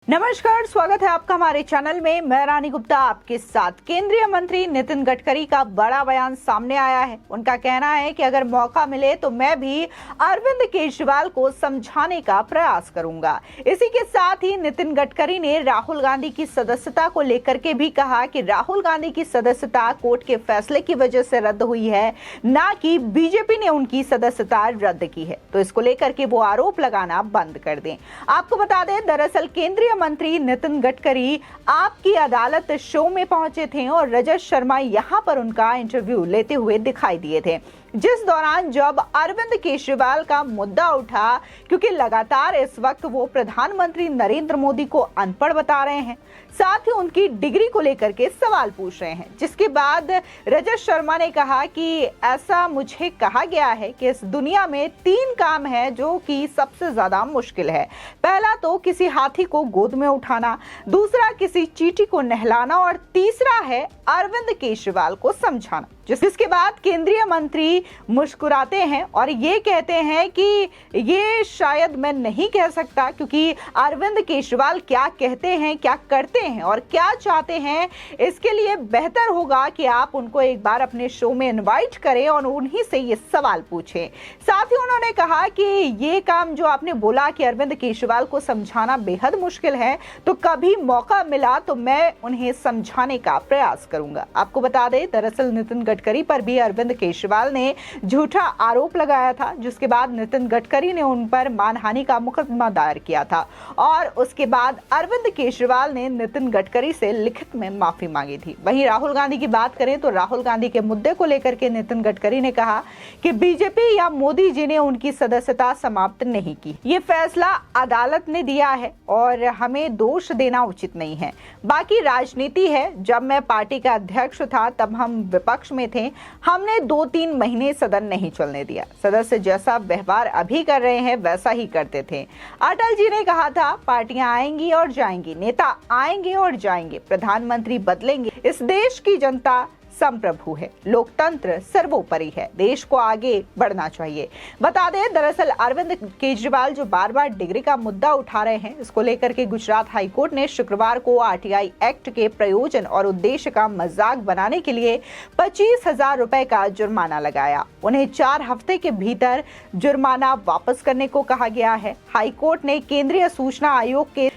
नमस्कार, स्वागत है आपका हमारे चैनल में। मैं रानी गुप्ता आपके साथ। केंद्रीय मंत्री नितिन गडकरी का बड़ा बयान सामने आया है। उनका कहना है कि अगर मौका मिले तो मैं भी अरविंद केजरीवाल को समझाने का प्रयास करूंगा। इसी के साथ ही नितिन गडकरी ने राहुल गांधी की सदस्यता को लेकर के भी कहा कि राहुल गांधी की सदस्यता कोर्ट के फैसले की वजह से रद्द हुई है, ना कि बीजेपी ने उनकी सदस्यता रद्द की है। तो इसको लेकर के वो आरोप लगाना बंद कर दें। आपको बता दें, दरअसल केंद्रीय मंत्री नितिन गडकरी आपकी अदालत शो में पहुंचे थे और रजत शर्मा यहां पर उनका इंटरव्यू लेते हुए दिखाई दिए थे, जिस दौरान जब अरविंद केजरीवाल का मुद्दा उठा, क्योंकि लगातार इस वक्त वो प्रधानमंत्री नरेंद्र मोदी को अनपढ़ बता रहे हैं, साथ ही उनकी डिग्री को लेकर के सवाल पूछ रहे हैं, जिसके बाद रजत शर्मा ने कहा कि ऐसा मुझे कहा गया है कि इस दुनिया में 3 काम है जो कि सबसे ज्यादा मुश्किल है। पहला तो किसी हाथी को गोद में उठाना, दूसरा किसी चींटी को नहलाना और तीसरा है अरविंद केजरीवाल को समझाना। जिसके बाद केंद्रीय मंत्री मुस्कुराते हैं और ये कहते हैं कि ये शायद मैं नहीं कह सकता, क्योंकि अरविंद केजरीवाल क्या कहते हैं, क्या करते हैं और क्या चाहते हैं, इसके लिए बेहतर होगा कि आप उनको एक बार अपने शो में इनवाइट करें और उन्हीं से ये सवाल पूछें। साथ ही उन्होंने कहा कि ये काम जो आपने बोला कि अरविंद केजरीवाल को समझाना बेहद मुश्किल है, तो कभी मौका मिला तो मैं उन्हें समझाने का प्रयास करूंगा। आपको बता दें, दरअसल नितिन गडकरी पर भी अरविंद केजरीवाल ने झूठा आरोप लगाया था, जिसके बाद नितिन गडकरी ने उन पर मानहानि का मुकदमा दायर किया था और उसके बाद अरविंद केजरीवाल ने नितिन गडकरी से लिखित में माफी मांगी थी। वहीं राहुल गांधी की बात करें तो राहुल गांधी के मुद्दे को लेकर के नितिन गडकरी ने कहा कि बीजेपी या मोदी जी ने उनकी सदस्यता समाप्त नहीं की। ये फैसला अदालत ने दिया है और हमें दोष देना उचित नहीं है। बाकी राजनीति है। जब मैं पार्टी का अध्यक्ष था तब हम विपक्ष में थे, हमने 2-3 महीने सदन नहीं चलने दिया। सदस्य जैसा व्यवहार अभी कर रहे हैं वैसा ही करते थे। अटल जी ने कहा था, पार्टियां आएंगी और जाएंगी, नेता आएंगे और जाएंगे, प्रधानमंत्री बदलेंगे, इस देश की जनता संप्रभु है, लोकतंत्र सर्वोपरि है, देश को आगे बढ़ना चाहिए। बता दें, दरअसल अरविंद केजरीवाल जो बार बार डिग्री का मुद्दा उठा रहे हैं, इसको लेकर के गुजरात हाईकोर्ट ने शुक्रवार को आरटीआई एक्ट के प्रयोजन और उद्देश्य का मजाक बनाने के लिए 25,000 रुपए का जुर्माना लगाया। उन्हें 4 हफ्ते के भीतर जुर्माना वापस करने को कहा गया है। हाईकोर्ट ने केंद्रीय सूचना आयोग के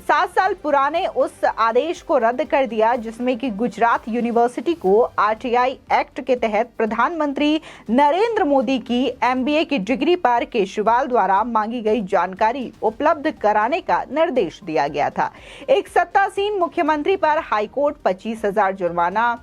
7 साल पुराने उस आदेश को रद्द कर दिया जिसमें कि गुजरात यूनिवर्सिटी को आरटीआई एक्ट के तहत प्रधानमंत्री नरेंद्र मोदी की एमबीए की डिग्री पर केजरीवाल द्वारा मांगी गई जानकारी उपलब्ध कराने का निर्देश दिया गया था। एक सत्तासीन मुख्यमंत्री पर हाईकोर्ट 25,000 जुर्माना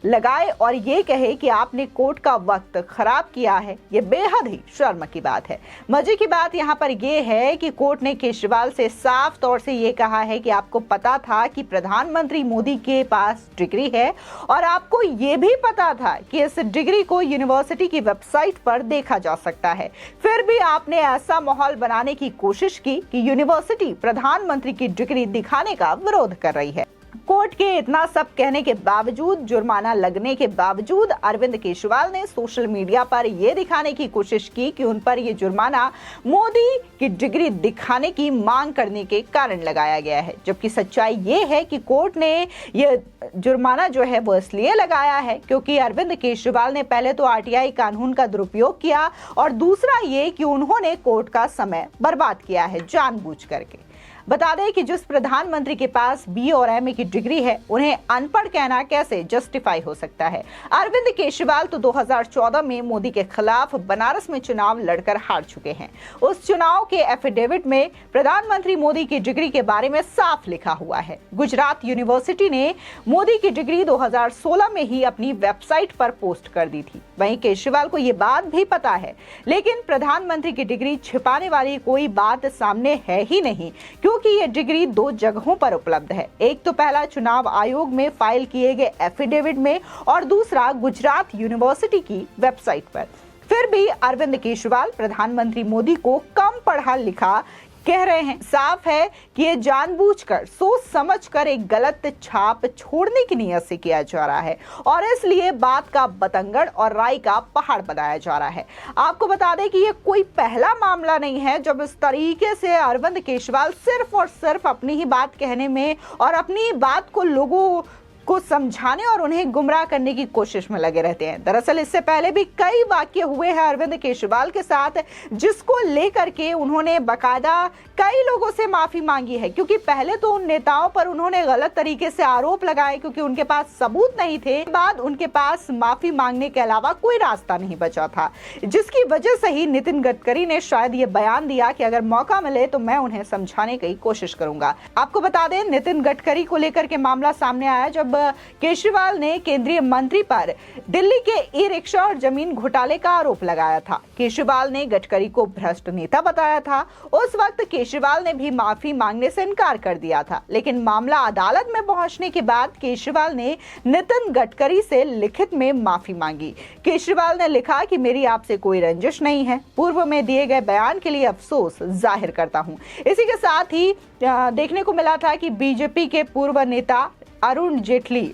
लगाए और ये कहे कि आपने कोर्ट का वक्त खराब किया है, ये बेहद ही शर्म की बात है। मजे की बात यहाँ पर ये है कि कोर्ट ने केजरीवाल से साफ तौर से ये कहा है कि आपको पता था कि प्रधानमंत्री मोदी के पास डिग्री है और आपको ये भी पता था कि इस डिग्री को यूनिवर्सिटी की वेबसाइट पर देखा जा सकता है, फिर भी आपने ऐसा माहौल बनाने की कोशिश की कि यूनिवर्सिटी प्रधानमंत्री की डिग्री दिखाने का विरोध कर रही है। कोर्ट के इतना सब कहने के बावजूद, जुर्माना लगने के बावजूद अरविंद केजरीवाल ने सोशल मीडिया पर यह दिखाने की कोशिश की कि उन पर यह जुर्माना मोदी की डिग्री दिखाने की मांग करने के कारण लगाया गया है, जबकि सच्चाई ये है कि कोर्ट ने यह जुर्माना जो है वो इसलिए लगाया है क्योंकि अरविंद केजरीवाल ने पहले तो आरटीआई कानून का दुरुपयोग किया और दूसरा ये कि उन्होंने कोर्ट का समय बर्बाद किया है जानबूझ करके। बता दें कि जिस प्रधानमंत्री के पास बी और एमए की डिग्री है, उन्हें अनपढ़ कहना कैसे जस्टिफाई हो सकता है। अरविंद केजरीवाल तो 2014 में मोदी के खिलाफ बनारस में चुनाव लड़कर हार चुके हैं। उस चुनाव के एफिडेविट में प्रधानमंत्री मोदी की डिग्री के बारे में साफ लिखा हुआ है। गुजरात यूनिवर्सिटी ने मोदी की डिग्री 2016 में ही अपनी वेबसाइट पर पोस्ट कर दी थी। वहीं केजरीवाल को ये बात भी पता है, लेकिन प्रधानमंत्री की डिग्री छिपाने वाली कोई बात सामने है ही नहीं, क्योंकि ये डिग्री 2 जगहों पर उपलब्ध है। एक तो पहला चुनाव आयोग में फाइल किए गए एफिडेविट में और दूसरा गुजरात यूनिवर्सिटी की वेबसाइट पर। फिर भी अरविंद केजरीवाल प्रधानमंत्री मोदी को कम पढ़ा लिखा कह रहे हैं। साफ है कि ये जानबूझकर सोच समझकर एक गलत छाप छोड़ने की नीयत से किया जा रहा है और इसलिए बात का बतंगड़ और राय का पहाड़ बनाया जा रहा है। आपको बता दें कि ये कोई पहला मामला नहीं है जब इस तरीके से अरविंद केजरीवाल सिर्फ और सिर्फ अपनी ही बात कहने में और अपनी बात को लोगों को समझाने और उन्हें गुमराह करने की कोशिश में लगे रहते हैं। दरअसल इससे पहले भी कई वाकये हुए हैं अरविंद केजरीवाल के साथ, जिसको लेकर के उन्होंने बाकायदा कई लोगों से माफी मांगी है, क्योंकि पहले तो उन नेताओं पर उन्होंने गलत तरीके से आरोप लगाए क्योंकि उनके पास सबूत नहीं थे। बाद उनके पास माफी मांगने के अलावा कोई रास्ता नहीं बचा था, जिसकी वजह से ही नितिन गडकरी ने शायद ये बयान दिया कि अगर मौका मिले तो मैं उन्हें समझाने की कोशिश करूंगा। आपको बता दें, नितिन गडकरी को लेकर के मामला सामने आया जब केजरीवाल ने केंद्रीय मंत्री पर दिल्ली के ई रिक्शा और जमीन घोटाले का आरोप लगाया था। केजरीवाल ने गडकरी को भ्रष्ट नेता बताया था। उस वक्त केजरीवाल ने भी माफी मांगने से इनकार कर दिया था, लेकिन मामला अदालत में पहुंचने के बाद केजरीवाल ने नितिन गडकरी से लिखित में माफी मांगी। केजरीवाल ने लिखा कि मेरी आपसे कोई रंजिश नहीं है, पूर्व में दिए गए बयान के लिए अफसोस जाहिर करता हूं। इसी के साथ ही देखने को मिला था कि बीजेपी के पूर्व नेता अरुण जेटली,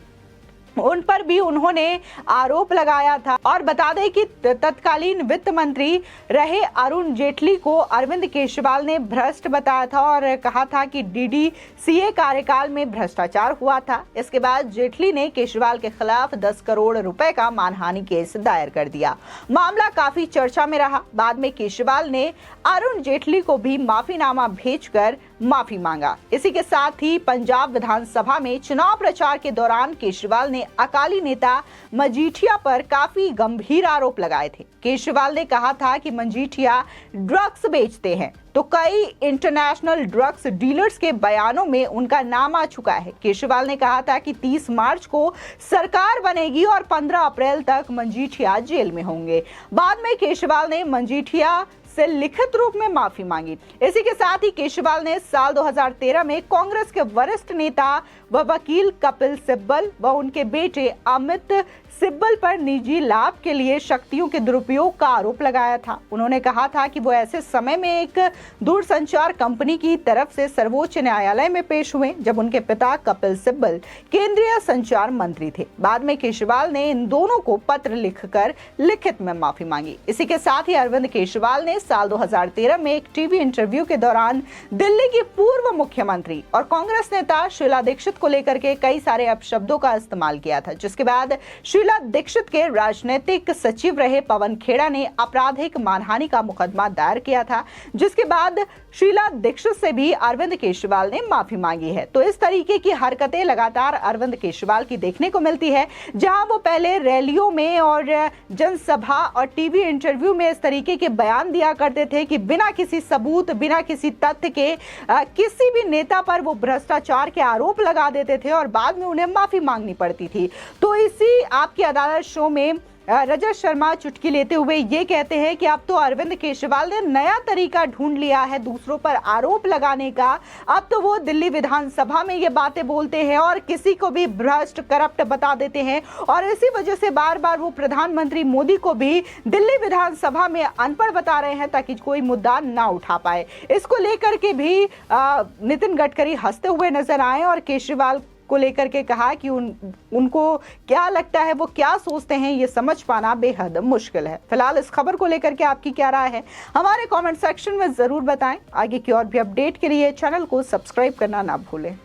उन पर भी उन्होंने आरोप लगाया था और बता दें कि तत्कालीन वित्त मंत्री रहे अरुण जेटली को अरविंद केजरीवाल ने भ्रष्ट बताया था और कहा था कि डीडीसीए कार्यकाल में भ्रष्टाचार हुआ था। इसके बाद जेटली ने केजरीवाल के खिलाफ 10 करोड़ रुपए का मानहानि केस दायर कर दिया। मामला काफी चर्चा में रहा। बाद में केजरीवाल ने अरुण जेटली को भी माफीनामा भेजकर माफी मांगा। इसी के साथ ही पंजाब विधानसभा में चुनाव प्रचार के दौरान केजरीवाल ने अकाली नेता मजीठिया पर काफी गंभीर आरोप लगाए थे। केजरीवाल ने कहा था कि मजीठिया ड्रग्स बेचते हैं, तो कई इंटरनेशनल ड्रग्स डीलर्स के बयानों में उनका नाम आ चुका है। केजरीवाल ने कहा था कि 30 मार्च को सरकार बनेगी और 15 अप्रैल तक मजीठिया जेल में होंगे। बाद में केजरीवाल ने मजीठिया से लिखित रूप में माफी मांगी। इसी के साथ ही केजरीवाल ने साल 2013 में कांग्रेस के वरिष्ठ नेता व वकील कपिल सिब्बल व उनके बेटे अमित सिब्बल पर निजी लाभ के लिए शक्तियों के दुरुपयोग का आरोप लगाया था। उन्होंने कहा था कि वो ऐसे समय में एक दूरसंचार कंपनी की तरफ से सर्वोच्च न्यायालय में पेश हुए जब उनके पिता कपिल सिब्बल केंद्रीय संचार मंत्री थे। बाद में केजरीवाल ने इन दोनों को पत्र लिखकर लिखित में माफी मांगी। इसी के साथ ही अरविंद केजरीवाल ने साल 2013 में एक टीवी इंटरव्यू के दौरान दिल्ली की पूर्व मुख्यमंत्री और कांग्रेस नेता शीला दीक्षित को लेकर के कई सारे अपशब्दों का इस्तेमाल किया था, जिसके बाद शीला दीक्षित के राजनीतिक सचिव रहे पवन खेड़ा ने आपराधिक मानहानि का मुकदमा दायर किया था, जिसके बाद शीला दीक्षित से भी अरविंद केजरीवाल ने माफी मांगी है। तो इस तरीके की हरकतें लगातार अरविंद केजरीवाल की देखने को मिलती है, जहां वो पहले रैलियों में और जनसभा और टीवी इंटरव्यू में इस तरीके के बयान दिया करते थे कि बिना किसी सबूत, बिना किसी तथ्य के किसी भी नेता पर वो भ्रष्टाचार के आरोप लगा देते थे और बाद में उन्हें माफी मांगनी पड़ती थी। तो इसी आपकी अदालत शो में रजत शर्मा चुटकी लेते हुए ये कहते हैं कि अब तो अरविंद केजरीवाल ने नया तरीका ढूंढ लिया है दूसरों पर आरोप लगाने का। अब तो वो दिल्ली विधानसभा में ये बातें बोलते हैं और किसी को भी भ्रष्ट, करप्ट बता देते हैं और इसी वजह से बार बार वो प्रधानमंत्री मोदी को भी दिल्ली विधानसभा में अनपढ़ बता रहे हैं ताकि कोई मुद्दा ना उठा पाए। इसको लेकर के भी नितिन गडकरी हंसते हुए नजर आए और केजरीवाल को लेकर के कहा कि उनको क्या लगता है, वो क्या सोचते हैं, ये समझ पाना बेहद मुश्किल है। फिलहाल इस खबर को लेकर के आपकी क्या राय है, हमारे कमेंट सेक्शन में जरूर बताएं। आगे की और भी अपडेट के लिए चैनल को सब्सक्राइब करना ना भूलें।